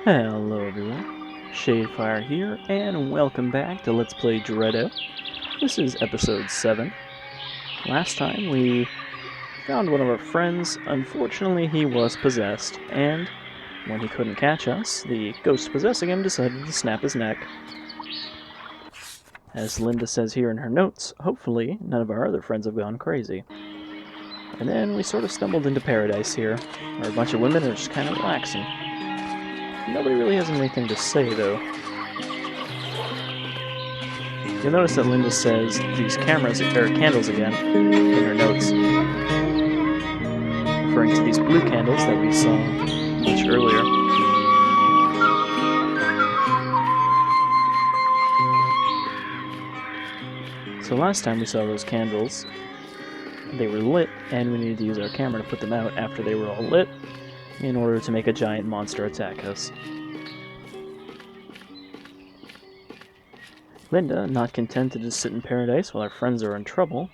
Hello everyone, Shadefire here, and welcome back to Let's Play DreadOut. This is episode 7. Last time we found one of our friends. Unfortunately, he was possessed, and when he couldn't catch us, the ghost possessing him decided to snap his neck. As Linda says here in her notes, hopefully none of our other friends have gone crazy. And then we sort of stumbled into paradise here, where a bunch of women are just kind of relaxing. Nobody really has anything to say, though. You'll notice that Linda says these candles again in her notes, referring to these blue candles that we saw much earlier. So last time we saw those candles, they were lit, and we needed to use our camera to put them out after they were all lit in order to make a giant monster attack us. Linda, not content to just sit in paradise while our friends are in trouble,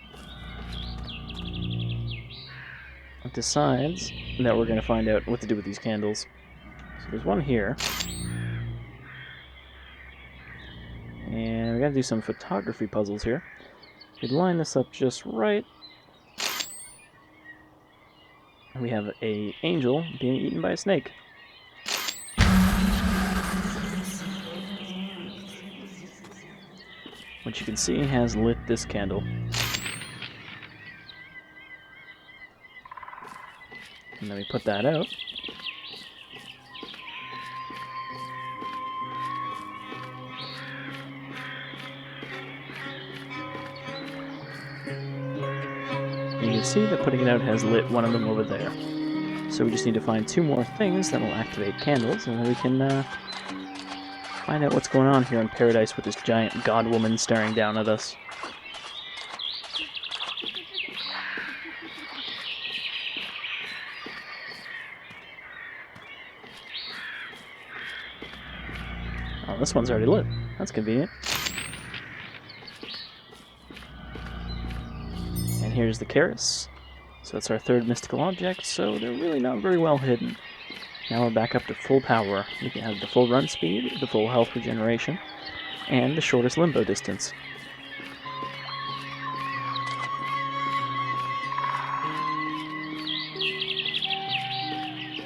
decides that we're going to find out what to do with these candles. So there's one here. And we gotta do some photography puzzles here. We line this up just right. We have an angel being eaten by a snake. Which you can see has lit this candle. And then we put that out. You can see that putting it out has lit one of them over there. So we just need to find 2 more things that will activate candles, and then we can find out what's going on here in paradise with this giant god woman staring down at us. Oh, this one's already lit. That's convenient. And here's the Keris. So that's our 3rd mystical object, so they're really not very well hidden. Now we're back up to full power. We can have the full run speed, the full health regeneration, and the shortest limbo distance.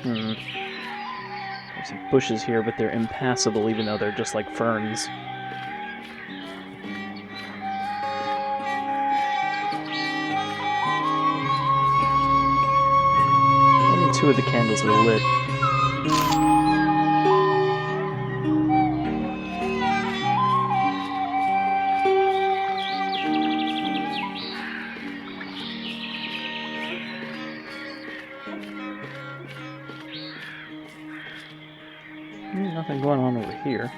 There's some bushes here, but they're impassable even though they're just like ferns. Only 2 of the candles are lit. Nothing going on over here.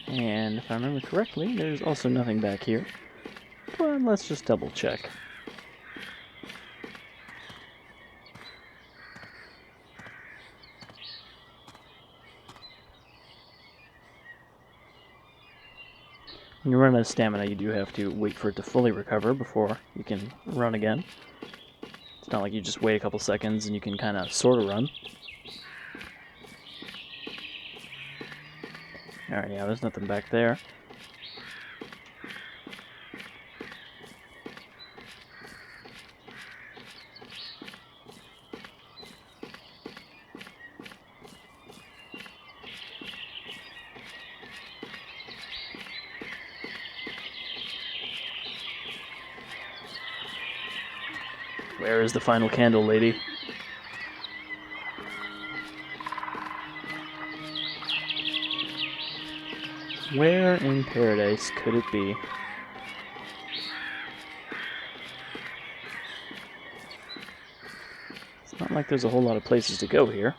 And if I remember correctly, there's also nothing back here. But let's just double check. When you run out of stamina, you do have to wait for it to fully recover before you can run again. It's not like you just wait a couple seconds and you can kind of sort of run. Alright, yeah, there's nothing back there. Where is the final candle, lady? Where in paradise could it be? It's not like there's a whole lot of places to go here.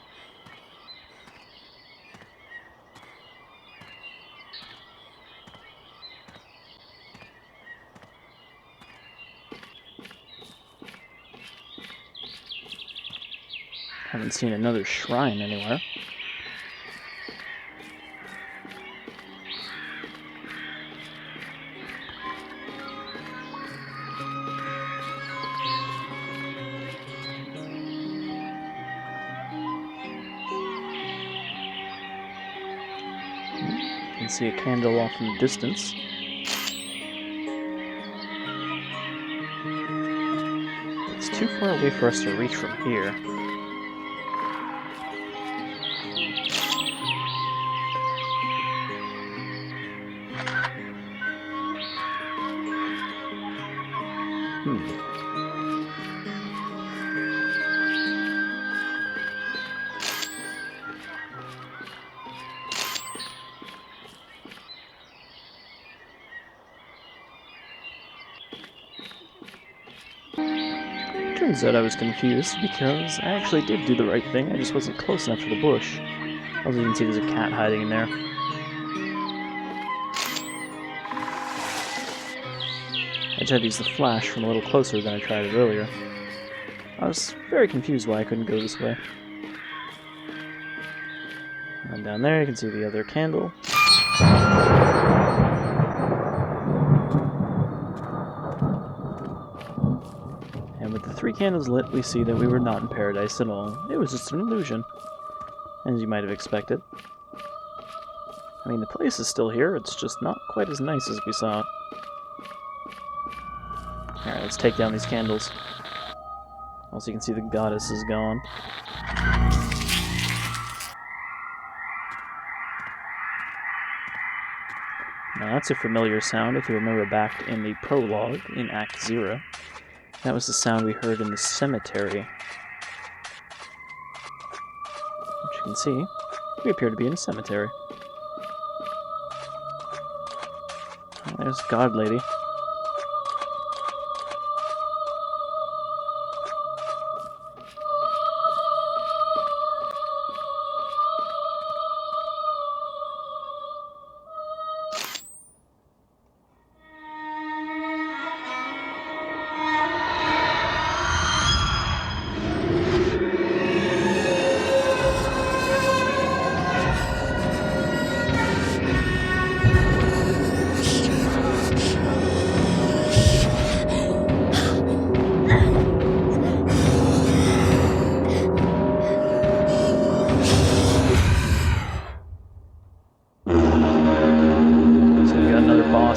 Haven't seen another shrine anywhere. You can see a candle off in the distance. It's too far away for us to reach from here. Turns out I was confused because I actually did do the right thing, I just wasn't close enough to the bush. Also, you can see there's a cat hiding in there. I tried to use the flash from a little closer than I tried it earlier. I was very confused why I couldn't go this way. And down there you can see the other candle. And with the 3 candles lit, we see that we were not in paradise at all. It was just an illusion, as you might have expected. I mean, the place is still here, it's just not quite as nice as we saw it. Alright, let's take down these candles. Also, you can see the goddess is gone. Now, that's a familiar sound if you remember back in the prologue in Act 0. That was the sound we heard in the cemetery. Which you can see, we appear to be in a cemetery. Oh, there's God Lady.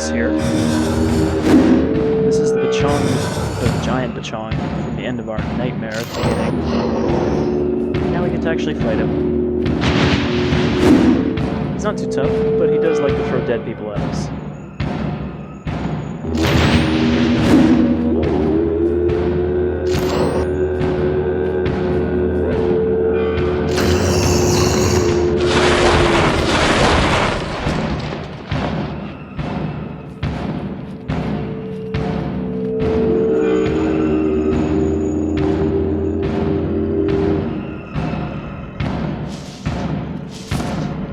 Here. This is the Pachong, the giant Pachong, from the end of our nightmare at the beginning. Now we get to actually fight him. He's not too tough, but he does like to throw dead people at us.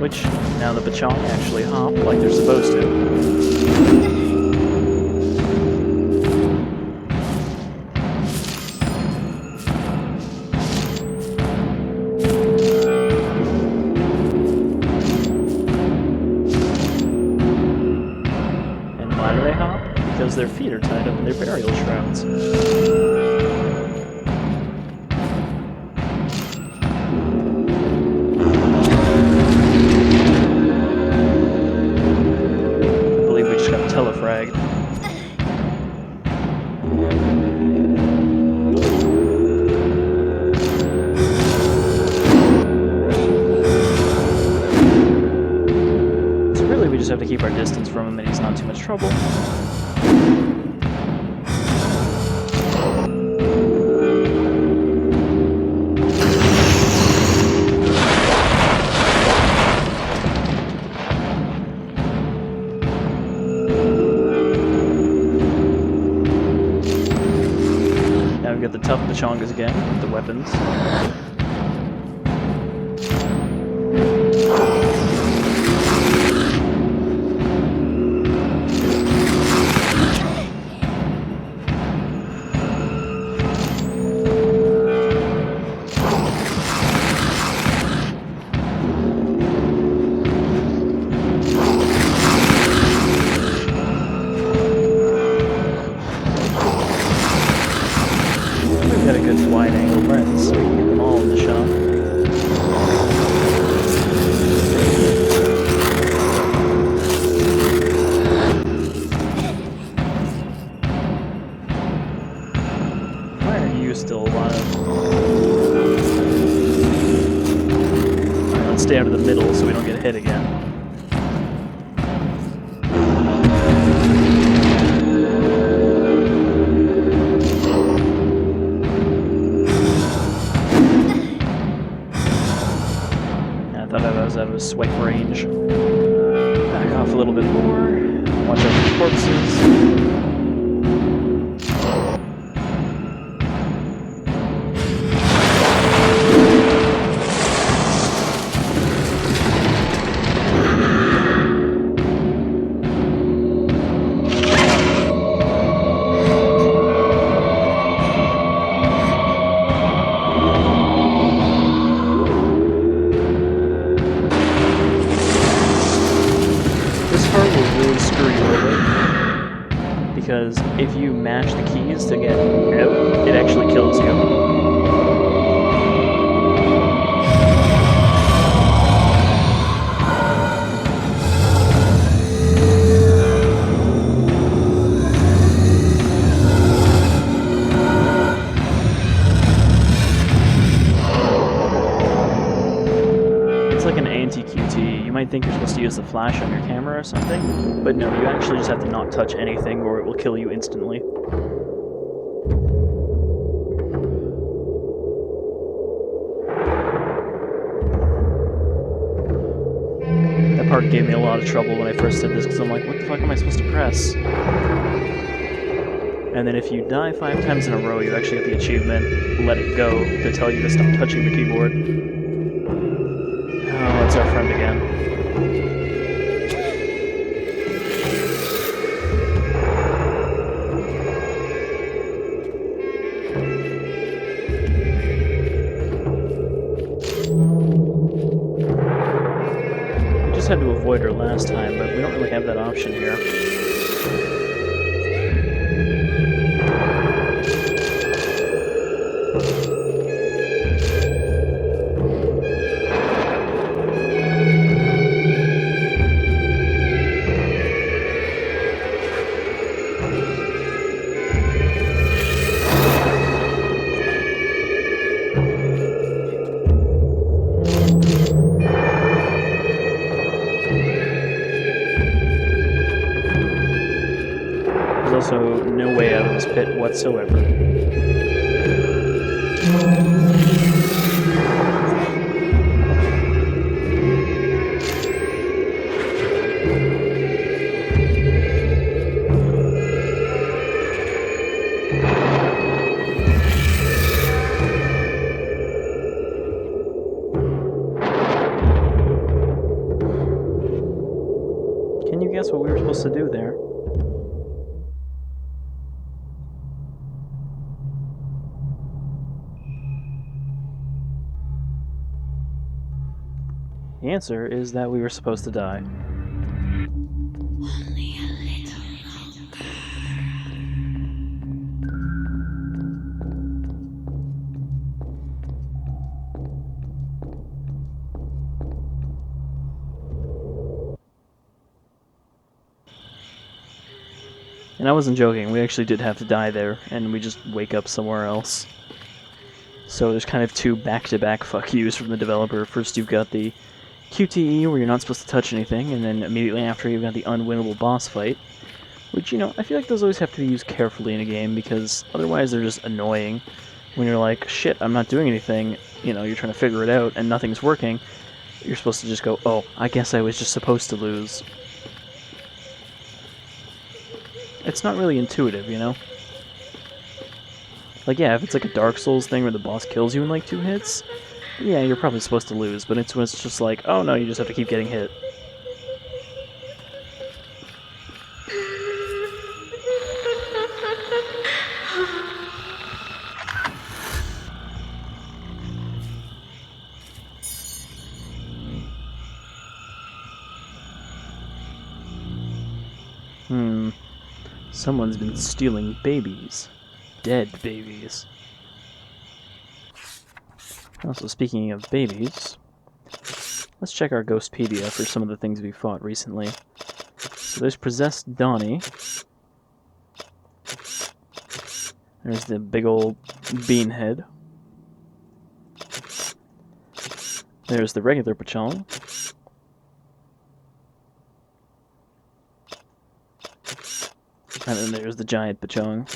Which, now the Pachong actually hop like they're supposed to. And why do they hop? Because their feet are tied up in their burial shrouds. Telefragged. So really we just have to keep our distance from him and he's not too much trouble. We've got the tough Pachongas again with the weapons. down to the middle so we don't get hit again. I thought I was out of his swipe range. Back off a little bit more. Watch out for corpses. Because if you mash the keys to get out, it actually kills you. It's like an anti-QT. You might think you're supposed to use the flash on your camera or something, but no, you actually just have to not touch anything or it will kill you instantly. That part gave me a lot of trouble when I first did this, because I'm like, what the fuck am I supposed to press? And then if you die 5 times in a row, you actually get the achievement, Let It Go, to tell you to stop touching the keyboard. Oh, it's our friend again. We just had to avoid her last time, but we don't really have that option here. There's also no way out of this pit whatsoever. Can you guess what we were supposed to do there? The answer is that we were supposed to die. Only a little longer. And I wasn't joking, we actually did have to die there, and we just wake up somewhere else. So there's kind of 2 back-to-back fuck yous from the developer. First you've got the QTE, where you're not supposed to touch anything, and then immediately after you've got the unwinnable boss fight. Which, you know, I feel like those always have to be used carefully in a game, because otherwise they're just annoying. When you're like, shit, I'm not doing anything, you know, you're trying to figure it out, and nothing's working, you're supposed to just go, oh, I guess I was just supposed to lose. It's not really intuitive, you know? Like, yeah, if it's like a Dark Souls thing where the boss kills you in like 2 hits, yeah, you're probably supposed to lose, but it's when it's just like, oh no, you just have to keep getting hit. Someone's been stealing babies. Dead babies. Also, speaking of babies, let's check our Ghostpedia for some of the things we fought recently. So there's Possessed Donnie. There's the big old beanhead. There's the regular Pachong. And then there's the giant Pachong.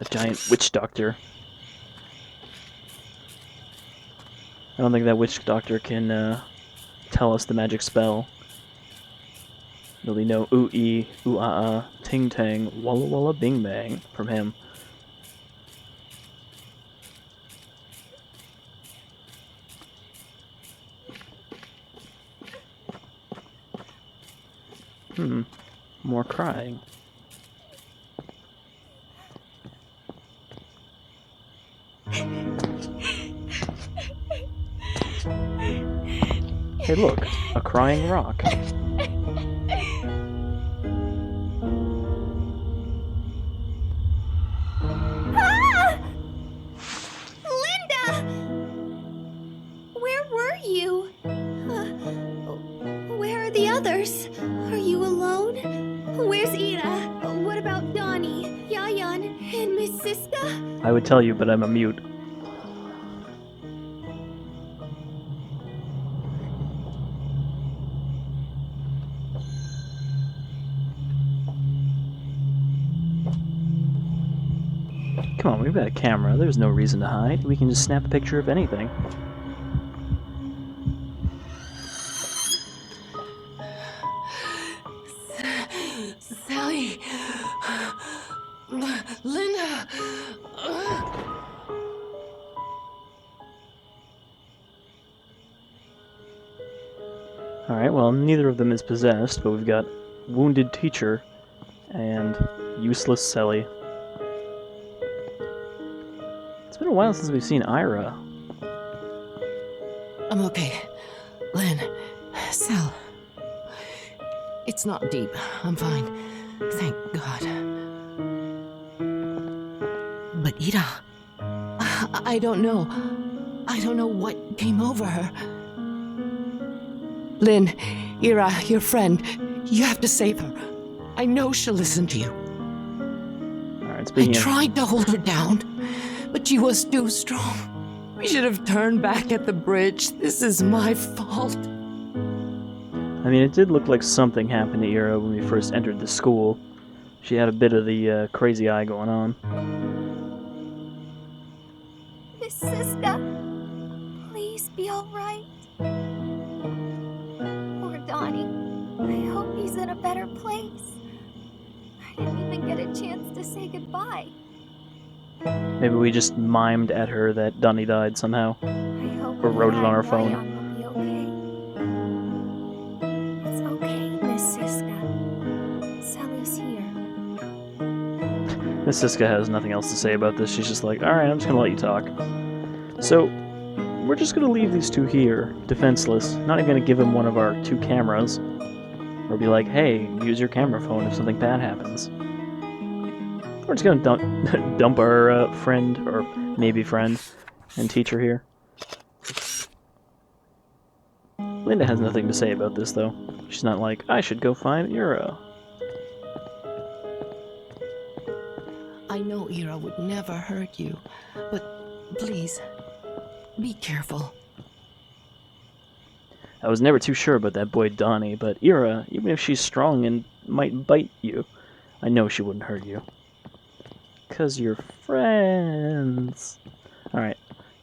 A giant witch doctor. I don't think that witch doctor can tell us the magic spell. There'll be no ooh-ee, ooh-ah-ah, ting-tang, walla-walla, bing-bang from him. More crying. Hey look, a crying rock. Ah! Linda! Where were you? Where are the others? Are you alone? Where's Ira? What about Donnie, Yayan, and Miss Siska? I would tell you, but I'm a mute. Come on, we've got a camera. There's no reason to hide. We can just snap a picture of anything. Sally. Linda. Alright, well, neither of them is possessed, but we've got wounded teacher and useless Sally. It's been a while since we've seen Ira. I'm okay. Lynn. Sal. It's not deep. I'm fine. Thank God. But Ida... I don't know. I don't know what came over her. Lynn, Ira, your friend, you have to save her. I know she'll listen to you. Alright, speaking I tried to hold her down, but she was too strong. We should have turned back at the bridge. This is my fault. I mean, it did look like something happened to Ira when we first entered the school. She had a bit of the crazy eye going on. Miss Siska, please be alright. Poor Donnie. I hope he's in a better place. I didn't even get a chance to say goodbye. Maybe we just mimed at her that Donnie died somehow. I hope Or wrote it Ira on her and phone. Yayan will be okay. It's okay, Miss Siska. Sally's here. Miss Siska has nothing else to say about this. She's just like, alright, I'm just gonna let you talk. So, we're just gonna leave these two here, defenseless. Not even gonna give them one of our 2 cameras. Or be like, hey, use your camera phone if something bad happens. We're just gonna dump our friend, or maybe friend, and teacher here. Linda has nothing to say about this, though. She's not like, I should go find Ira. I know Ira would never hurt you, but please, be careful. I was never too sure about that boy Donnie, but Ira, even if she's strong and might bite you, I know she wouldn't hurt you. 'Cause you're friends. Alright,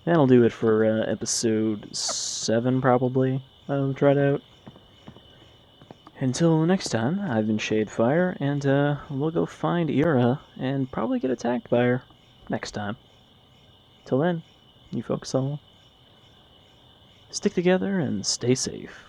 that'll do it for episode 7, probably, of DreadOut. Until next time, I've been Shadefire, and we'll go find Ira and probably get attacked by her next time. Till then, you folks all stick together and stay safe.